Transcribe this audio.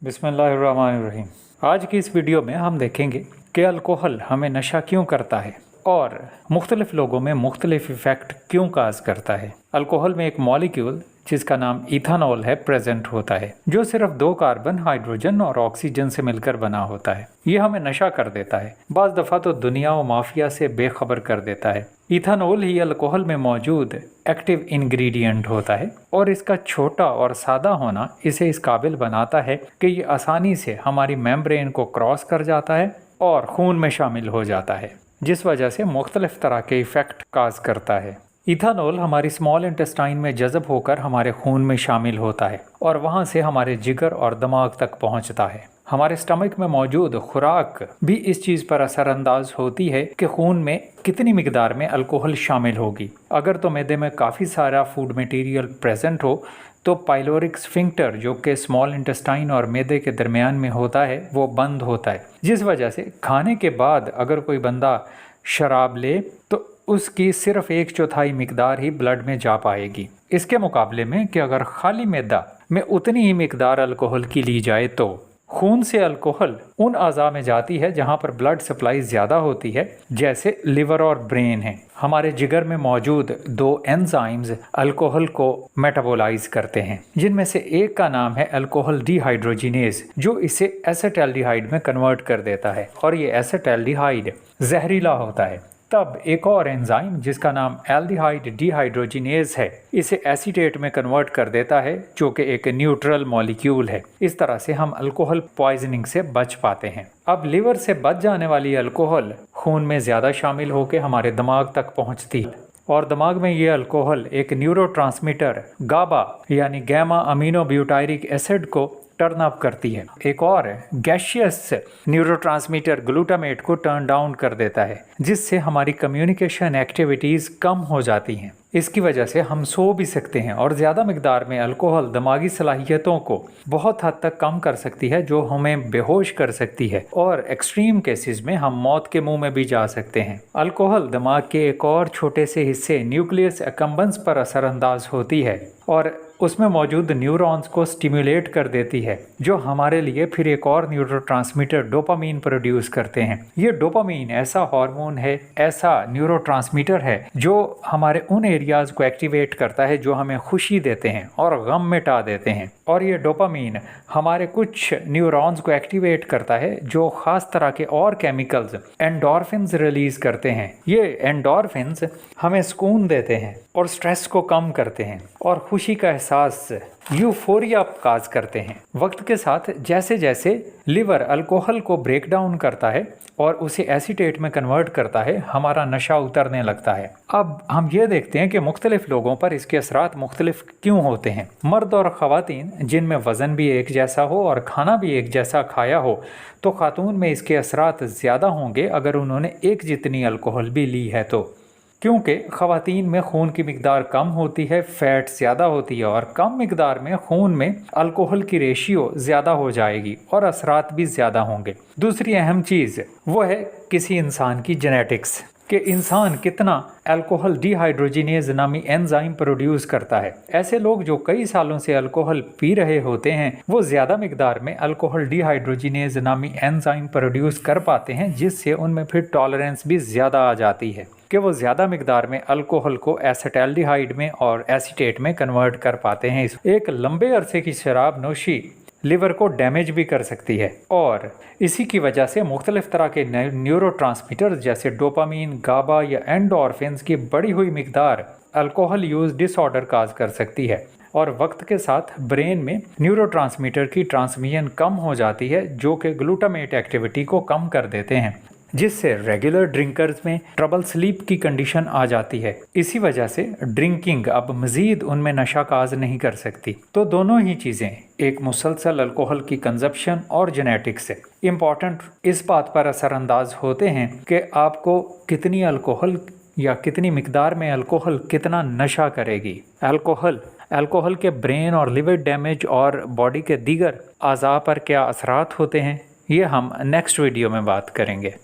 बिस्मिल्लाहिर्रहमानिर्रहीम। आज की इस वीडियो में हम देखेंगे कि अल्कोहल हमें नशा क्यों करता है और मुख्तलिफ लोगों में मुख्तलिफ इफ़ेक्ट क्यों काज करता है। अल्कोहल में एक मॉलिक्यूल जिसका नाम इथानॉल है प्रेजेंट होता है, जो सिर्फ 2 कार्बन, हाइड्रोजन और ऑक्सीजन से मिलकर बना होता है। ये हमें नशा कर देता है, बाज़ दफ़ा तो दुनिया व माफिया से बेखबर कर देता है। इथानॉल ही अल्कोहल में मौजूद एक्टिव इंग्रेडिएंट होता है और इसका छोटा और सादा होना इसे इस काबिल बनाता है कि ये आसानी से हमारी मेम्ब्रेन को क्रॉस कर जाता है और खून में शामिल हो जाता है, जिस वजह से मुख्तलिफ तरह के इफ़ेक्ट काज करता है। इथानॉल हमारी स्मॉल इंटेस्टाइन में जज़ब होकर हमारे खून में शामिल होता है और वहाँ से हमारे जिगर और दिमाग तक पहुँचता है। हमारे स्टमक में मौजूद खुराक भी इस चीज़ पर असरअंदाज होती है कि खून में कितनी मिकदार में अल्कोहल शामिल होगी। अगर तो मैदे में काफ़ी सारा फूड मटेरियल प्रेजेंट हो तो पाइलोरिक स्फिंक्टर, जो कि स्मॉल इंटेस्टाइन और मैदे के दरमियान में होता है, वो बंद होता है, जिस वजह से खाने के बाद अगर कोई बंदा शराब ले तो उसकी सिर्फ 1/4 मिकदार ही ब्लड में जा पाएगी। इसके मुकाबले में कि अगर खाली मैदा में उतनी ही मिकदार अल्कोहल की ली जाए तो खून से अल्कोहल उन अज़ा में जाती है जहाँ पर ब्लड सप्लाई ज़्यादा होती है, जैसे लिवर और ब्रेन है। हमारे जिगर में मौजूद 2 एंजाइम्स अल्कोहल को मेटाबोलाइज करते हैं, जिनमें से एक का नाम है अल्कोहल डिहाइड्रोजिनेज, जो इसे एसिटाल्डिहाइड में कन्वर्ट कर देता है और ये एसिटाल्डिहाइड जहरीला होता है। तब एक और एंजाइम जिसका नाम एल्डिहाइड डिहाइड्रोजिनेज है, इसे एसीटेट में कन्वर्ट कर देता है, जो कि एक न्यूट्रल मॉलिक्यूल है। इस तरह से हम अल्कोहल पॉइजनिंग से बच पाते हैं। अब लिवर से बच जाने वाली अल्कोहल खून में ज़्यादा शामिल होकर हमारे दिमाग तक पहुंचती है और दिमाग में ये अल्कोहल एक न्यूरोट्रांसमीटर गाबा यानी गैमा अमीनो ब्यूटायरिक एसिड को टर्न अप करती है। एक और गैशियस न्यूरोट्रांसमीटर ग्लूटामेट को टर्न डाउन कर देता है, जिससे हमारी कम्युनिकेशन एक्टिविटीज़ कम हो जाती हैं। इसकी वजह से हम सो भी सकते हैं और ज़्यादा मिकदार में अल्कोहल दिमागी सलाहियतों को बहुत हद तक कम कर सकती है, जो हमें बेहोश कर सकती है और एक्सट्रीम केसेस में हम मौत के मुंह में भी जा सकते हैं। अल्कोहल दिमाग के एक और छोटे से हिस्से न्यूक्लियस एक्कम्बेंस पर असरअंदाज होती है और उसमें मौजूद न्यूरॉन्स को स्टिमुलेट कर देती है, जो हमारे लिए फिर एक और न्यूरोट्रांसमीटर डोपामीन प्रोड्यूस करते हैं। ये डोपामीन ऐसा हार्मोन है, ऐसा न्यूरोट्रांसमीटर है, जो हमारे उन एरियाज को एक्टिवेट करता है जो हमें खुशी देते हैं और गम मिटा देते हैं। और ये डोपामीन हमारे कुछ न्यूरॉन्स को एक्टिवेट करता है जो ख़ास तरह के और केमिकल्स एंडोर्फिन्स रिलीज़ करते हैं। ये एंडोर्फिन्स हमें सुकून देते हैं और स्ट्रेस को कम करते हैं और खुशी का एहसास, यूफोरिया काज करते हैं। वक्त के साथ जैसे जैसे लिवर अल्कोहल को ब्रेक डाउन करता है और उसे एसीटेट में कन्वर्ट करता है, हमारा नशा उतरने लगता है। अब हम ये देखते हैं कि मुख्तलिफ लोगों पर इसके असरात मुख्तलिफ क्यों होते हैं। मर्द और ख़वातीन जिनमें वज़न भी एक जैसा हो और खाना भी एक जैसा खाया हो, तो खातून में इसके असरात ज़्यादा होंगे अगर उन्होंने एक जितनी अल्कोहल भी ली है तो, क्योंकि ख़वातीन में खून की मिकदार कम होती है, फ़ैट ज़्यादा होती है और कम मिकदार में खून में अल्कोहल की रेशियो ज़्यादा हो जाएगी और असरात भी ज़्यादा होंगे। दूसरी अहम चीज़ वो है किसी इंसान की जेनेटिक्स, कि इंसान कितना अल्कोहल डिहाइड्रोजिनेज नामी एंजाइम प्रोड्यूस करता है। ऐसे लोग जो कई सालों से अल्कोहल पी रहे होते हैं, वो ज़्यादा मिकदार में अल्कोहल डिहाइड्रोजिनेज नामी एंजाइम प्रोड्यूस कर पाते हैं, जिससे उनमें फिर टॉलरेंस भी ज़्यादा आ जाती है कि वो ज़्यादा मिकदार में अल्कोहल को एसिटाल्डिहाइड में और एसीटेट में कन्वर्ट कर पाते हैं। एक लंबे अरसे की शराब नोशी लिवर को डैमेज भी कर सकती है और इसी की वजह से मुख्तलिफ तरह के न्यूरोट्रांसमीटर जैसे डोपामीन, गाबा या एंडोर्फिन्स की बढ़ी हुई मिकदार अल्कोहल यूज डिसऑर्डर काज कर सकती है और वक्त के साथ ब्रेन में न्यूरोट्रांसमीटर की ट्रांसमिशन कम हो जाती है, जो कि ग्लूटामेट एक्टिविटी को कम कर देते हैं, जिससे रेगुलर ड्रिंकर्स में ट्रबल स्लीप की कंडीशन आ जाती है। इसी वजह से ड्रिंकिंग अब मज़ीद उनमें नशा काज नहीं कर सकती। तो दोनों ही चीज़ें, एक मुसलसल अल्कोहल की कंजप्शन और जेनेटिक्स से इम्पॉर्टेंट इस बात पर असरअंदाज होते हैं कि आपको कितनी अल्कोहल या कितनी मिकदार में अल्कोहल कितना नशा करेगी। अल्कोहल के ब्रेन और लिवर डैमेज और बॉडी के दीगर अज़ा पर क्या असरात होते हैं, ये हम नेक्स्ट वीडियो में बात करेंगे।